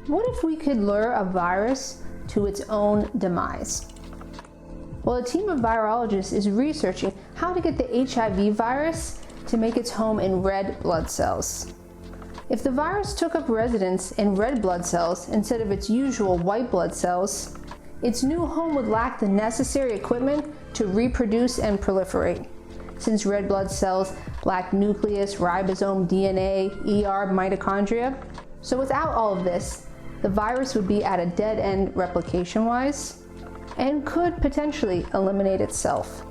What if we could lure a virus to its own demise? Well, a team of virologists is researching how to get the HIV virus to make its home in red blood cells. If the virus took up residence in red blood cells instead of its usual white blood cells, its new home would lack the necessary equipment to reproduce and proliferate, since red blood cells lack nucleus, ribosome, DNA, ER, mitochondria. So without all of this, the virus would be at a dead end replication-wise and could potentially eliminate itself.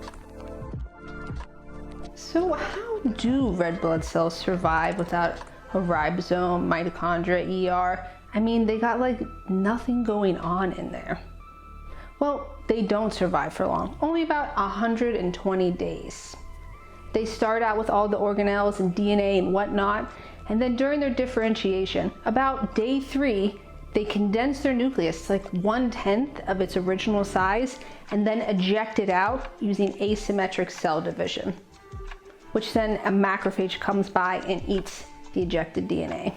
So how do red blood cells survive without a ribosome, mitochondria, ER? I mean, they got like nothing going on in there. Well, they don't survive for long, only about 120 days. They start out with all the organelles and DNA and whatnot, and then during their differentiation, about day 3, they condense their nucleus to like 1/10 of its original size and then eject it out using asymmetric cell division, which then a macrophage comes by and eats the ejected DNA.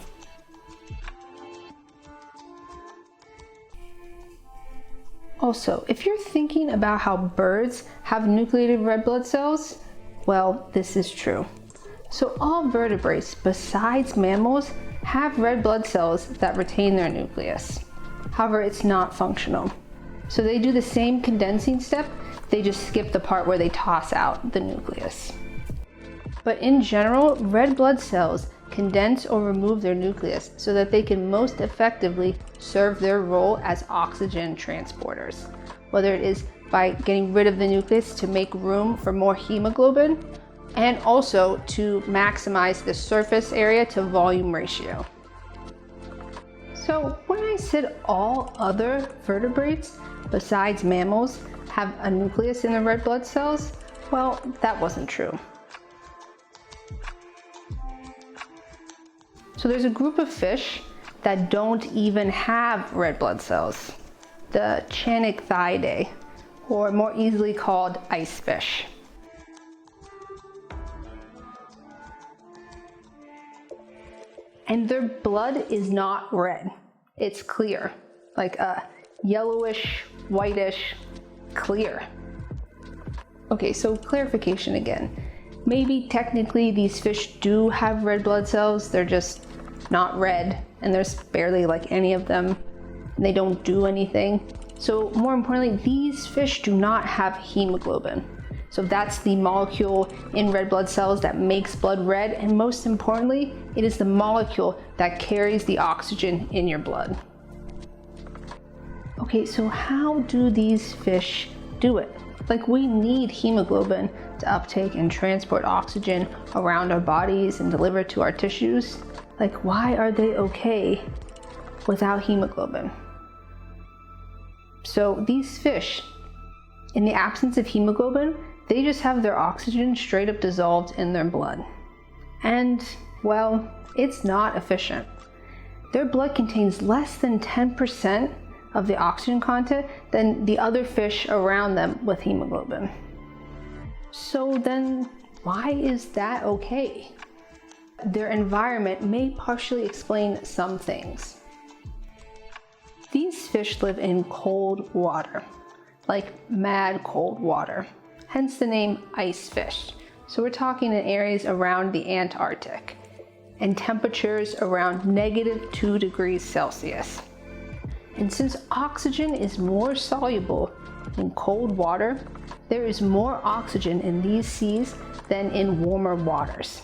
Also, if you're thinking about how birds have nucleated red blood cells, well, this is true. So all vertebrates besides mammals have red blood cells that retain their nucleus. However, it's not functional. So they do the same condensing step, they just skip the part where they toss out the nucleus. But in general, red blood cells condense or remove their nucleus so that they can most effectively serve their role as oxygen transporters, whether it is by getting rid of the nucleus to make room for more hemoglobin, and also to maximize the surface area to volume ratio. So when I said all other vertebrates besides mammals have a nucleus in the red blood cells, well, that wasn't true. So there's a group of fish that don't even have red blood cells, the Channicthidae, or more easily called icefish. And their blood is not red, it's clear, like a yellowish, whitish, clear. Okay, so clarification again. Maybe technically these fish do have red blood cells, they're just not red, and there's barely like any of them, and they don't do anything. So more importantly, these fish do not have hemoglobin. So that's the molecule in red blood cells that makes blood red, and most importantly, it is the molecule that carries the oxygen in your blood. Okay, so how do these fish do it? Like, we need hemoglobin to uptake and transport oxygen around our bodies and deliver it to our tissues. Like, why are they okay without hemoglobin? So these fish, in the absence of hemoglobin, they just have their oxygen straight up dissolved in their blood. And, well, it's not efficient. Their blood contains less than 10% of the oxygen content than the other fish around them with hemoglobin. So then, why is that okay? Their environment may partially explain some things. These fish live in cold water, like mad cold water. Hence the name ice fish. So we're talking in areas around the Antarctic and temperatures around -2 degrees Celsius. And since oxygen is more soluble in cold water, there is more oxygen in these seas than in warmer waters.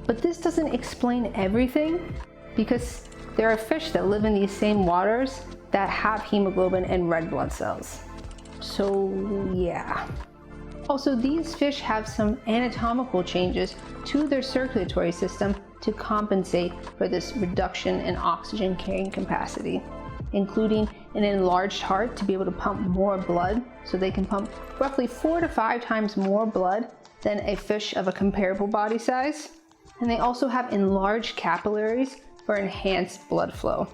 But this doesn't explain everything, because there are fish that live in these same waters that have hemoglobin and red blood cells. So yeah. Also, these fish have some anatomical changes to their circulatory system to compensate for this reduction in oxygen carrying capacity, including an enlarged heart to be able to pump more blood, so they can pump roughly 4 to 5 times more blood than a fish of a comparable body size. And they also have enlarged capillaries for enhanced blood flow.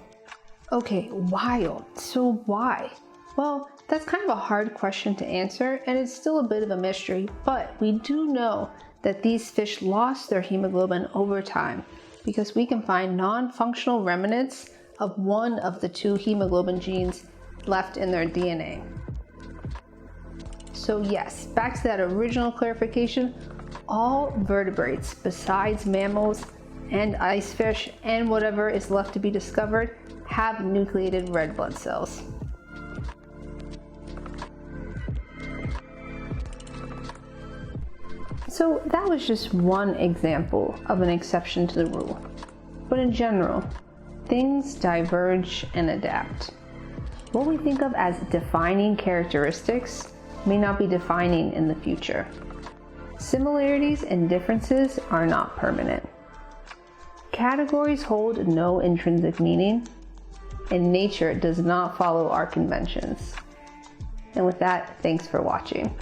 Okay, wild. So why? Well, That's kind of a hard question to answer, and it's still a bit of a mystery, but we do know that these fish lost their hemoglobin over time because we can find non-functional remnants of one of the two hemoglobin genes left in their DNA. So yes, back to that original clarification, all vertebrates besides mammals and icefish and whatever is left to be discovered have nucleated red blood cells. So that was just one example of an exception to the rule. But in general, things diverge and adapt. What we think of as defining characteristics may not be defining in the future. Similarities and differences are not permanent. Categories hold no intrinsic meaning, and nature does not follow our conventions. And with that, thanks for watching.